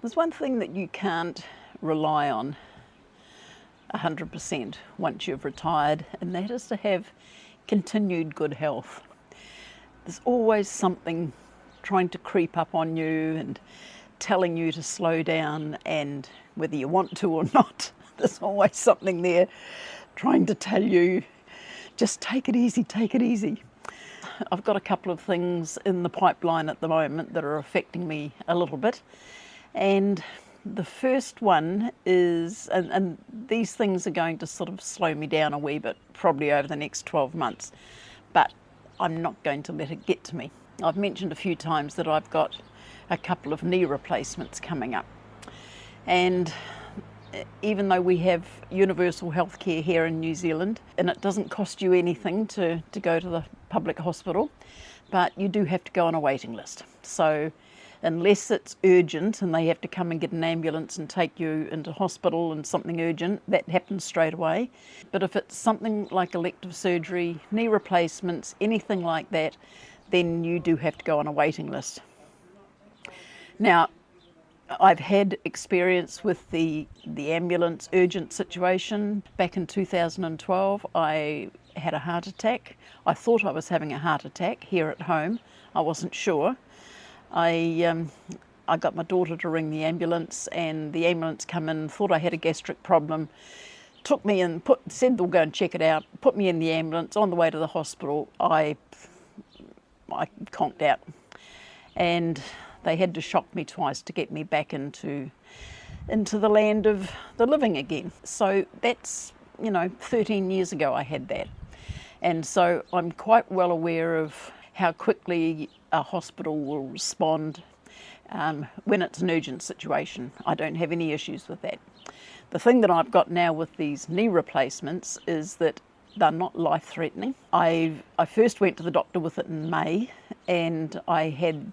There's one thing that you can't rely on 100% once you've retired, and that is to have continued good health. There's always something trying to creep up on you and telling you to slow down, and whether you want to or not, there's always something there trying to tell you, just take it easy, take it easy. I've got a couple of things in the pipeline at the moment that are affecting me a little bit. And the first one is, and these things are going to sort of slow me down a wee bit, probably over the next 12 months, but I'm not going to let it get to me. I've mentioned a few times that I've got a couple of knee replacements coming up. And even though we have universal health care here in New Zealand, and it doesn't cost you anything to go to the public hospital, but you do have to go on a waiting list. So unless it's urgent and they have to come and get an ambulance and take you into hospital and something urgent, that happens straight away. But if it's something like elective surgery, knee replacements, anything like that, then you do have to go on a waiting list. Now, I've had experience with the ambulance urgent situation. Back in 2012, I had a heart attack. I thought I was having a heart attack here at home. I wasn't sure. I got my daughter to ring the ambulance, and the ambulance come in, thought I had a gastric problem, took me in, said they'll go and check it out, put me in the ambulance. On the way to the hospital, I conked out, and they had to shock me twice to get me back into the land of the living again. So that's, 13 years ago I had that. And so I'm quite well aware of how quickly a hospital will respond when it's an urgent situation. I don't have any issues with that. The thing that I've got now with these knee replacements is that they're not life-threatening. I first went to the doctor with it in May, and I had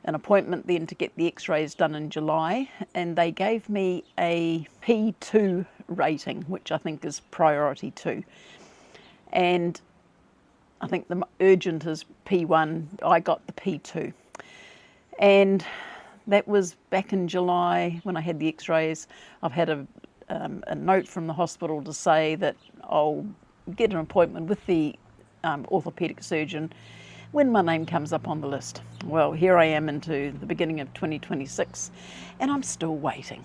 an appointment then to get the x-rays done in July, and they gave me a P2 rating, which I think is priority 2. And I think the urgent is P1, I got the P2. And that was back in July when I had the x-rays. I've had a note from the hospital to say that I'll get an appointment with the orthopaedic surgeon when my name comes up on the list. Well, here I am into the beginning of 2026, and I'm still waiting.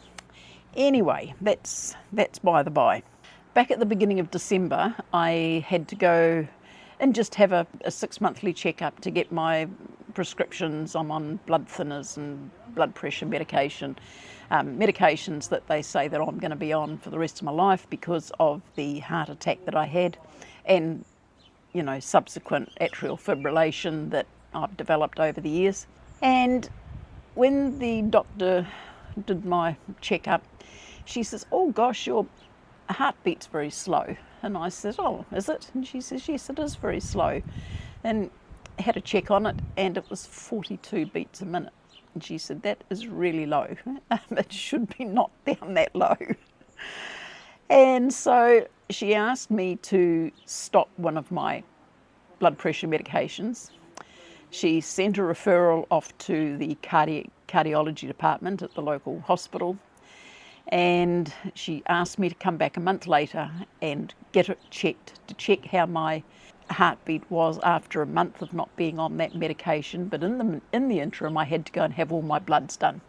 Anyway, that's by the by. Back at the beginning of December, I had to go and just have a 6-monthly checkup to get my prescriptions. I'm on blood thinners and blood pressure medication, medications that they say that I'm going to be on for the rest of my life because of the heart attack that I had, and subsequent atrial fibrillation that I've developed over the years. And when the doctor did my checkup, she says, "Oh gosh, your heartbeat's very slow." And I said, "Oh, is it?" And she says, "Yes, it is very slow." And I had a check on it, and it was 42 beats a minute. And she said, "That is really low. It should be not down that low." And so she asked me to stop one of my blood pressure medications. She sent a referral off to the cardiology department at the local hospital, and she asked me to come back a month later and get it checked, to check how my heartbeat was after a month of not being on that medication. But in the interim, I had to go and have all my bloods done.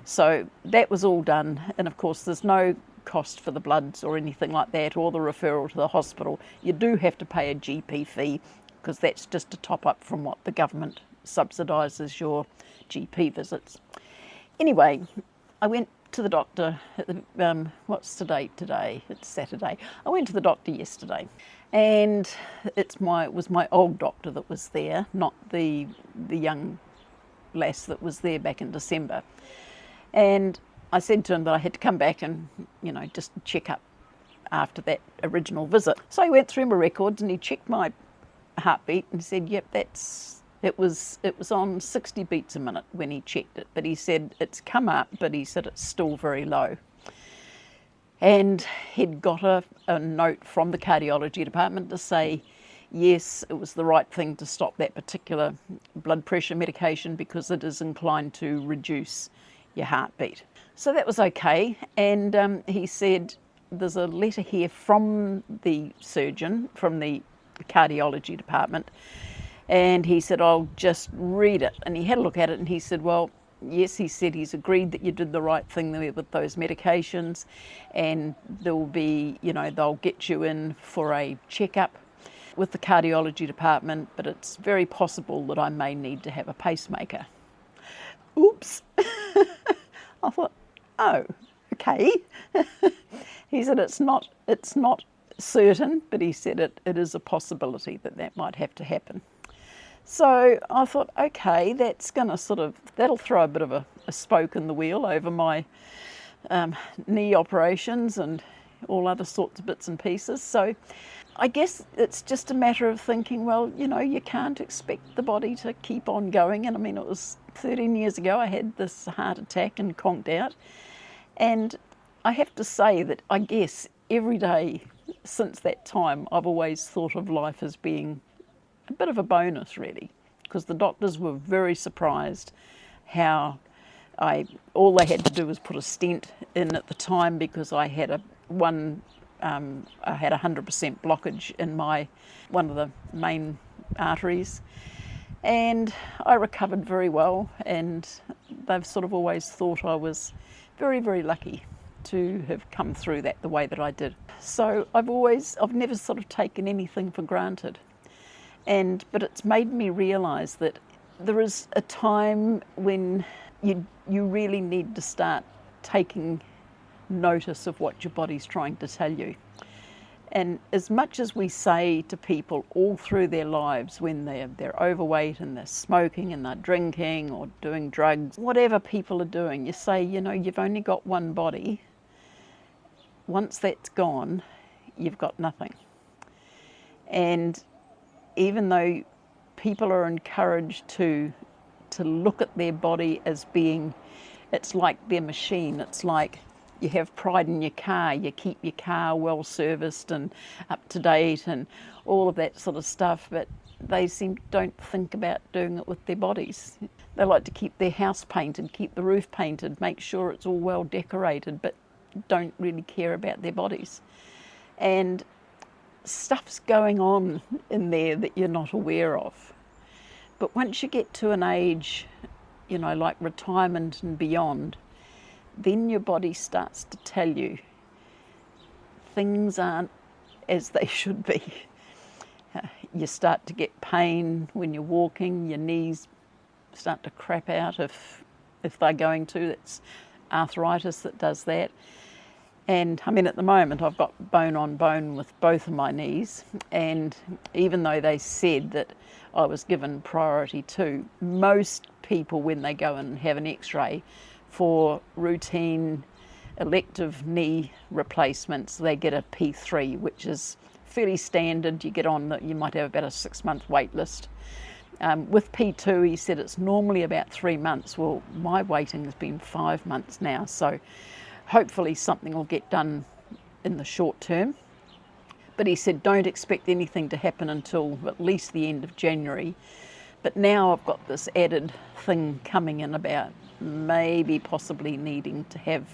So that was all done, and of course there's no cost for the bloods or anything like that, or the referral to the hospital. You do have to pay a GP fee, because that's just a top up from what the government subsidises your GP visits. Anyway, I went to the doctor at the, what's the date today? It's Saturday. I went to the doctor yesterday, and it was my old doctor that was there, not the young lass that was there back in December. And I said to him that I had to come back and, just check up after that original visit. So he went through my records and he checked my heartbeat and said, "Yep, it was on 60 beats a minute when he checked it." But he said it's come up, but he said it's still very low. And he'd got a note from the cardiology department to say, yes, it was the right thing to stop that particular blood pressure medication because it is inclined to reduce your heartbeat. So that was okay. And he said, there's a letter here from the surgeon, from the cardiology department. And he said, I'll just read it. And he had a look at it and he said, well, yes, he said he's agreed that you did the right thing there with those medications, and there will be, they'll get you in for a checkup with the cardiology department, but it's very possible that I may need to have a pacemaker. Oops. I thought, oh, okay. He said it's not certain, but he said it is a possibility that might have to happen. So I thought, okay, that's going to that'll throw a bit of a spoke in the wheel over my knee operations and all other sorts of bits and pieces. So I guess it's just a matter of thinking, well, you can't expect the body to keep on going. And I mean, it was 13 years ago I had this heart attack and conked out. And I have to say that I guess every day since that time, I've always thought of life as being a bit of a bonus, really, because the doctors were very surprised how all they had to do was put a stent in at the time, because I had a 100% blockage in one of the main arteries, and I recovered very well, and they've sort of always thought I was very, very lucky to have come through that the way that I did. So I've never sort of taken anything for granted. But it's made me realise that there is a time when you really need to start taking notice of what your body's trying to tell you. And as much as we say to people all through their lives when they're overweight and they're smoking and they're drinking or doing drugs, whatever people are doing, you say, you've only got one body. Once that's gone, you've got nothing. And even though people are encouraged to look at their body as being, it's like their machine. It's like you have pride in your car. You keep your car well serviced and up to date and all of that sort of stuff, but they don't think about doing it with their bodies. They like to keep their house painted, keep the roof painted, make sure it's all well decorated, but don't really care about their bodies. And stuff's going on in there that you're not aware of. But once you get to an age, like retirement and beyond, then your body starts to tell you things aren't as they should be. You start to get pain when you're walking, your knees start to crap out if they're going to. It's arthritis that does that. And I mean, at the moment, I've got bone on bone with both of my knees. And even though they said that I was given priority 2, most people, when they go and have an x-ray for routine elective knee replacements, they get a P3, which is fairly standard. You get on you might have about a 6-month wait list. With P2, he said it's normally about 3 months. Well, my waiting has been 5 months now, so hopefully something will get done in the short term. But he said don't expect anything to happen until at least the end of January. But now I've got this added thing coming in about maybe possibly needing to have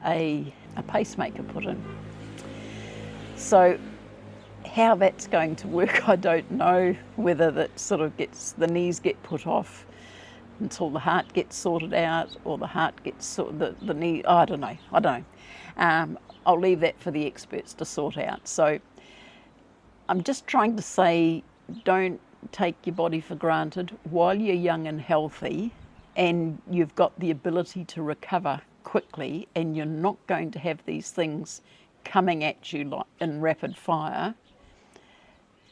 a pacemaker put in. So how that's going to work, I don't know. Whether that sort of the knees get put off until the heart gets sorted out, or the heart gets the knee. I don't know. I'll leave that for the experts to sort out. So I'm just trying to say, don't take your body for granted while you're young and healthy, and you've got the ability to recover quickly, and you're not going to have these things coming at you like in rapid fire.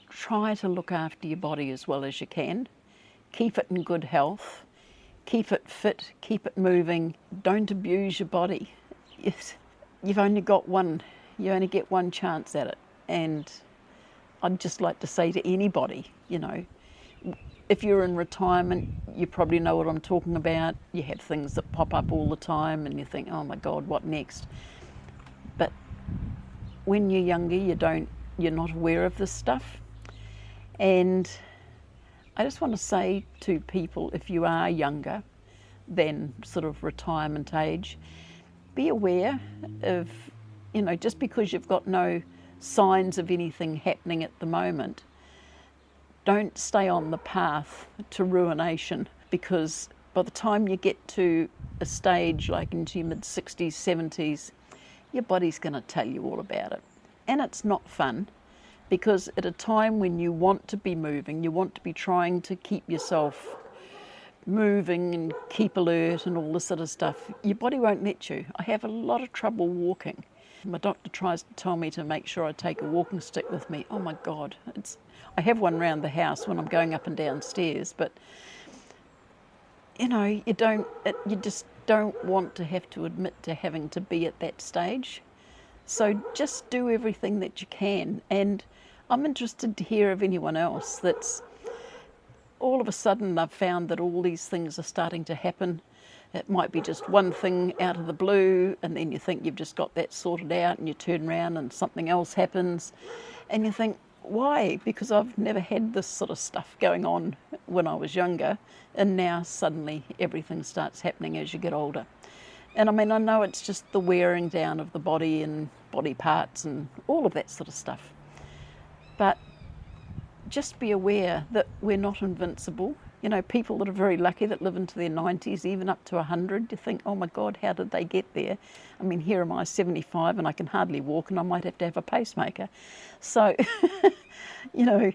Try to look after your body as well as you can. Keep it in good health. Keep it fit, keep it moving. Don't abuse your body. You've only got one, you only get one chance at it. And I'd just like to say to anybody, if you're in retirement, you probably know what I'm talking about. You have things that pop up all the time and you think, oh my God, what next? But when you're younger, you're not aware of this stuff. And I just want to say to people, if you are younger, than sort of retirement age. Be aware of, you know, just because you've got no signs of anything happening at the moment, don't stay on the path to ruination, because by the time you get to a stage like into your mid-60s, 70s, your body's going to tell you all about it. And it's not fun, because at a time when you want to be moving, you want to be trying to keep yourself moving and keep alert and all this sort of stuff, your body won't let you. I have a lot of trouble walking. My doctor tries to tell me to make sure I take a walking stick with me. Oh my God, I have one around the house when I'm going up and down stairs, but you know, you just don't want to have to admit to having to be at that stage. So just do everything that you can. And I'm interested to hear of anyone else that's all of a sudden I've found that all these things are starting to happen. It might be just one thing out of the blue, and then you think you've just got that sorted out, and you turn around and something else happens, and you think, why? Because I've never had this sort of stuff going on when I was younger, and now suddenly everything starts happening as you get older. And I mean, I know it's just the wearing down of the body and body parts and all of that sort of stuff, but just be aware that we're not invincible. You know, people that are very lucky that live into their 90s, even up to 100, you think, oh my God, how did they get there? I mean, here am I, 75, and I can hardly walk, and I might have to have a pacemaker. So, you know,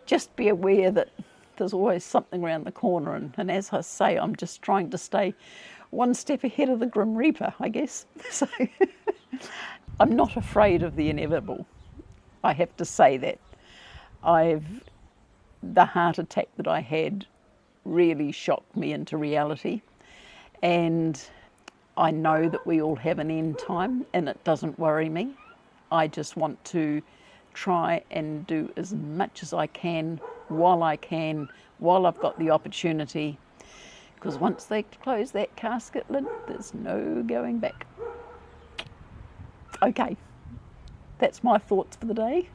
just be aware that there's always something around the corner. And as I say, I'm just trying to stay one step ahead of the Grim Reaper, I guess. So I'm not afraid of the inevitable. I have to say that. The heart attack that I had really shocked me into reality, and I know that we all have an end time, and it doesn't worry me. I just want to try and do as much as I can, while I've got the opportunity, because once they close that casket lid, there's no going back. Okay, that's my thoughts for the day.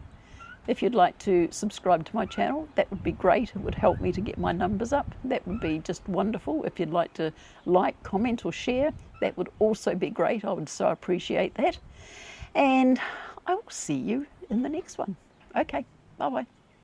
If you'd like to subscribe to my channel, that would be great. It would help me to get my numbers up. That would be just wonderful. If you'd like to like, comment or share, that would also be great. I would so appreciate that. And I will see you in the next one. Okay, bye-bye.